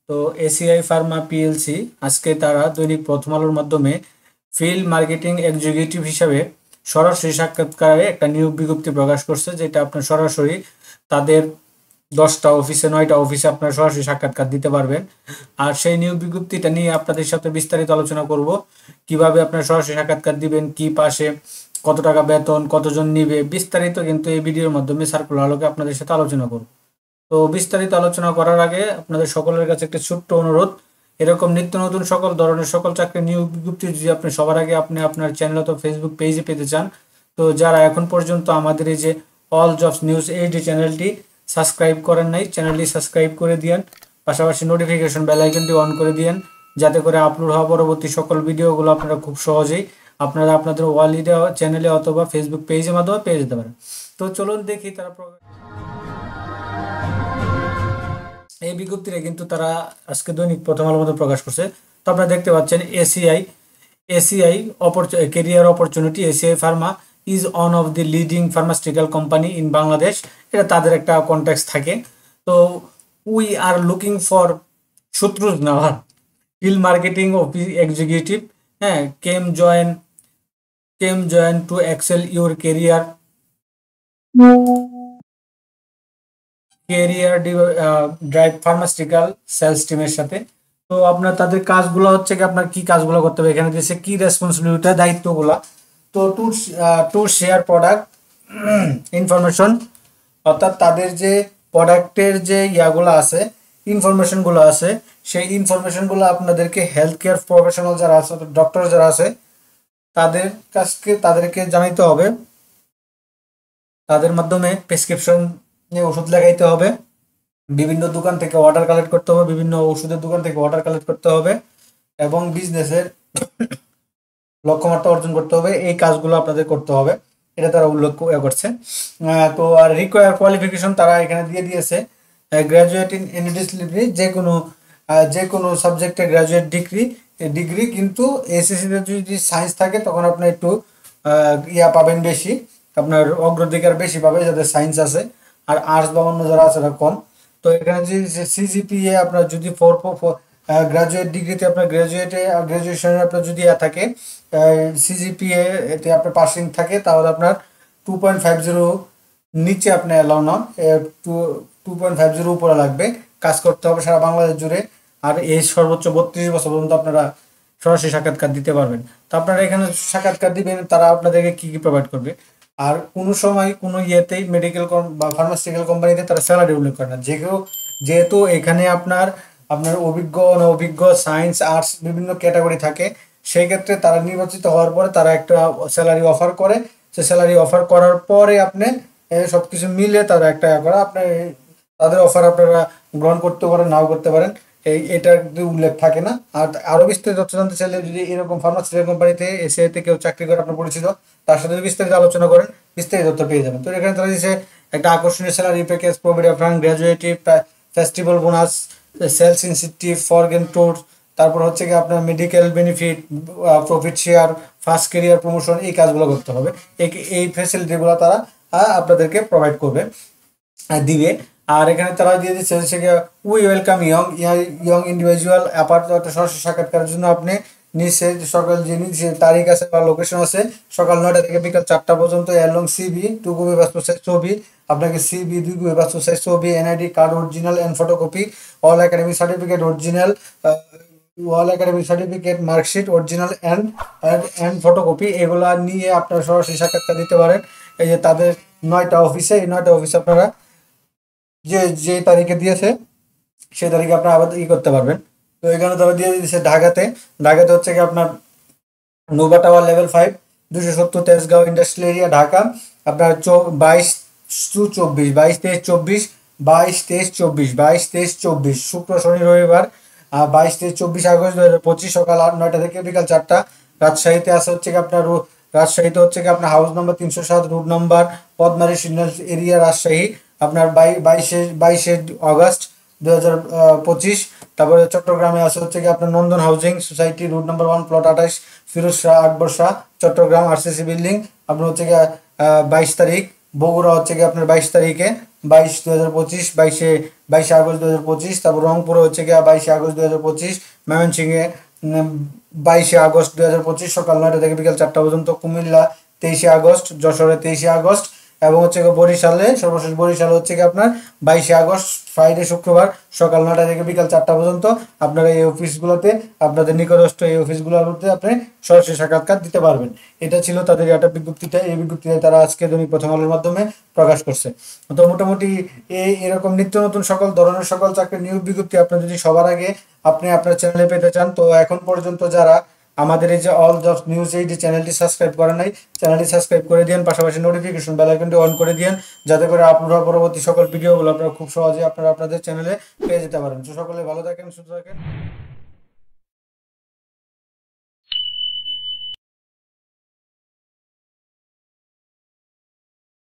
তো ACI Pharma PLC আজকে তারা দৈনিক প্রথম আলোর মাধ্যমে ফিল্ড মার্কেটিং এক্সিকিউটিভ হিসাবে সরাসরি সাক্ষাৎকারে একটা নিয়োগ বিজ্ঞপ্তি প্রকাশ করছে, যেটা আপনার সরাসরি তাদের 10টা অফিসে 9টা অফিসে আপনারা সরাসরি সাক্ষাৎকার দিতে পারবেন। আর সেই নিয়োগ বিজ্ঞপ্তিটা নিয়ে আপনাদের সাথে বিস্তারিত আলোচনা করব, কিভাবে আপনারা সরাসরি সাক্ষাৎকার দিবেন, কি পাশে কত টাকা বেতন, কতজন নিবে, বিস্তারিত কিন্তু এই ভিডিওর মাধ্যমে সার্কুলার আলোকে আপনাদের সাথে আলোচনা করব। তো বিস্তারিত আলোচনা করার আগে আপনাদের সকলের কাছে একটা ছোট্ট অনুরোধ, এরকম নিত্য নতুন সকল ধরনের সকল চাকরির নিয়োগ বিজ্ঞপ্তি যদি আপনি সবার আগে আপনি আপনার চ্যানেল অথবা ফেসবুক পেজে পেতে চান, তো যারা এখন পর্যন্ত আমাদের এই যে অল জবস নিউজ এইচডি চ্যানেলটি সাবস্ক্রাইব করেন নাই, চ্যানেলটি সাবস্ক্রাইব করে দিয়েন, পাশাপাশি নোটিফিকেশন বেল আইকনটি অন করে দিয়েন, যাতে করে আপলোড হওয়া পরবর্তী সকল ভিডিওগুলো আপনারা খুব সহজেই আপনারা আপনাদের ওয়ালিডে চ্যানেলে অথবা ফেসবুক পেজের মাধ্যমে পেয়ে যেতে পারেন। তো চলুন দেখি তারা এই বিজ্ঞপ্তিটা কিন্তু তারা আজকে দৈনিক প্রথম আলোর মধ্যে প্রকাশ করছে। তো আপনারা দেখতে পাচ্ছেন ACI career opportunity, ACI pharma is one of the leading pharmaceutical company in Bangladesh, এটা তাদের একটা কনটেক্সট থাকে। তো উই আর লুকিং ফর শত্রুজ নাওয়ার ফিল্ড মার্কেটিং অফিস এক্সিকিউটিভ, হ্যাঁ, come join to excel your career drive pharmaceutical sales টিমের সাথে। তো আপনার তাদের কাজগুলো হচ্ছে কি, আপনার কি কাজগুলো করতে হবে, এখানে দিয়েছে কি রেসপন্সিবিলিটি, দায়িত্বগুলো। তো টু শেয়ার প্রোডাক্ট ইনফরমেশন, অর্থাৎ তাদের যে প্রোডাক্টের যে ইয়াগুলো আছে, ইনফরমেশনগুলো আছে, সেই ইনফরমেশনগুলো আপনাদেরকে হেলথ কেয়ার প্রফেশনাল যারা আছে, ডক্টর যারা আছে তাদেরকে জানাইতে হবে। তাদের মাধ্যমে প্রেসক্রিপশন ওষুধ লাগাইতে হবে, বিভিন্ন দোকান থেকে অর্ডার কালেক্ট করতে হবে, বিভিন্ন ওষুধের দোকান থেকে অর্ডার কালেক্ট করতে হবে এবং বিজনেসের লক্ষ্যমাত্রা অর্জন করতে হবে। এই কাজগুলো আপনাদের করতে হবে, এটা তারা উল্লেখ করছে। তো আর রিকোয়ার কোয়ালিফিকেশন তারা এখানে দিয়ে দিয়েছে, গ্র্যাজুয়েট ইন এনি ডিসিপ্লিন, যে কোনো সাবজেক্টে গ্র্যাজুয়েট ডিগ্রি, কিন্তু এসএসসিতে যদি সায়েন্স থাকে তখন আপনি একটু ইয়া পাবেন বেশি, আপনার অগ্রাধিকার বেশি পাবে যাদের সায়েন্স আছে, আর আর্টস বা অন্য যারা আছে কম। তো এখানে যে সিজিপিএ আপনার যদি গ্রাজুয়েট ডিগ্রিতে আপনার গ্রাজুয়েশনে আপনার যদি থাকে সিজিপিএ এতে আপনার পাসিং থাকে, তাহলে আপনার 2.50 নিচে আপনি অ্যালাউ নন, 2.50 উপরে লাগবে। কাজ করতে হবে সারা বাংলাদেশ জুড়ে, আর এই সর্বোচ্চ 32 বছর পর্যন্ত আপনারা সরাসরি সাক্ষাৎকার দিতে পারবেন। তো আপনারা এখানে সাক্ষাৎকার দিবেন, তারা আপনাদেরকে কি কি প্রোভাইড করবে। আর কোনো সময় কোনো ইয়েতেই মেডিকেল বা ফার্মাসিউটিক্যাল কোম্পানিতে তারা স্যালারি উল্লেখ করে না, যেহেতু এখানে আপনার অভিজ্ঞ অনভিজ্ঞ সায়েন্স আর্টস বিভিন্ন ক্যাটাগরি থাকে, সেই ক্ষেত্রে তারা নির্বাচিত হওয়ার পরে তারা একটা স্যালারি অফার করে, সে স্যালারি অফার করার পরে আপনি সব কিছু মিলে তারা একটা করে আপনি তাদের অফার আপনারা গ্রহণ করতে পারেন, নাও করতে পারেন, এটার উল্লেখ থাকে না। আর আরো বিস্তারিত তথ্য জানতে চাইলে যদি এরকম ফার্মাসিউটিক্যাল কোম্পানিতে এসিআইতে কেউ চাকরি করে আপনার পরিচিত, তার সাথে বিস্তারিত আলোচনা করেন, বিস্তারিত তথ্য পেয়ে যাবেন। তো এখানে তারা দিয়েছে একটা আকর্ষণীয় salary package, provident fund, gratuity, festival bonus, sales incentive, foreign tour, তারপর হচ্ছে কি আপনার medical benefit, profit share, first career promotion, এই কাজগুলো করতে হবে। এই ফ্যাসিলিটিগুলো তারা আপনাদেরকে প্রোভাইড করবে, দিবে। আর এখানে তারা দিয়ে দিচ্ছে we welcome young individual apart সরাসরি সাক্ষাৎকারের জন্য আপনি নিচে সকাল যে নিচে তারিখ আছে বা লোকেশন আছে, সকাল 9টা থেকে বিকাল 4টা পর্যন্ত, এবং সিবি 2 কপি পাসপোর্ট সাইজ ছবি, আপনাকে সিবি 2 কপি পাসপোর্ট সাইজ ছবি, NID card original and photocopy, all academic certificate original, marksheet original and photocopy, এগুলা নিয়ে আপনারা সরাসরি সাক্ষাৎকার দিতে পারেন। এই যে তাদের 9টা অফিসে, এই 9টা অফিসে আপনারা যে তারিখে দিয়েছে সেই তারিখে আপনারা আবার করতে পারবেন। তো এখানে তারা দিয়ে দিয়েছে ঢাকাতে হচ্ছে কি আপনার Nova tower level 5, 270 Tejgaon industrial area, Dhaka. আপনার 22-23-24 শুক্র শনি রবিবার, 22-23-24 আগস্ট 2025 সকাল 9টা থেকে বিকাল 4টা। রাজশাহীতে হচ্ছে কি আপনার হাউস নাম্বার 307, রুট নাম্বার পদ্মারি সিগন্যাল এরিয়া, রাজশাহী, আপনার 22শে আগস্ট 2025। তারপরে চট্টগ্রামে হচ্ছে কি আপনার Nandan housing society, route number 1, plot 28, Firoz Shah Akbar Shah, Chattogram, RCC building. আপনার হচ্ছে কি 22 তারিখ। বগুড়া হচ্ছে কি আপনার 22 তারিখে, 22/2025, 22 আগস্ট 2025। তারপর রংপুরে হচ্ছে গিয়া 22 আগস্ট 2025, ময়মনসিংহে 22 আগস্ট 2025 সকাল 9টা থেকে বিকাল 4টা পর্যন্ত, কুমিল্লা 23 আগস্ট, যশোরে 23 আগস্ট, এবং হচ্ছে গিয়ে বরিশালে সর্বশেষ বরিশালে হচ্ছে গিয়ে আপনার 22 আগস্ট ফ্রাইডে শুক্রবার সকাল 9টা থেকে বিকাল 4টা পর্যন্ত। আপনারা এই অফিসগুলোতে আপনাদের নিকটস্থ এই অফিসগুলোতে আপনি সরাসরি সাক্ষাৎকার দিতে পারবেন। এটা ছিল তাদের একটা বিজ্ঞপ্তিটা, এই বিজ্ঞপ্তিটা তারা আজকে দৈনিক প্রথম আলোর মাধ্যমে প্রকাশ করছে। তো মোটামুটি এরকম নিত্য নতুন সকল ধরনের সকল চাকরির নিয়োগ বিজ্ঞপ্তি আপনি যদি সবার আগে আপনি আপনার চ্যানেলে পেতে চান, তো এখন পর্যন্ত যারা আমাদের এই যে অল জবস নিউজ এই যে চ্যানেলটি সাবস্ক্রাইব করেন নাই, চ্যানেলটি সাবস্ক্রাইব করে দিন, পাশাপাশি নোটিফিকেশন বেল আইকনটি অন করে দিন, যাতে করে আপলোড হওয়া পরবর্তী সকল ভিডিওগুলো আপনারা খুব সহজে আপনারা আপনাদের চ্যানেলে পেয়ে যেতে পারেন। তো সকলে ভালো থাকেন, সুস্থ থাকেন।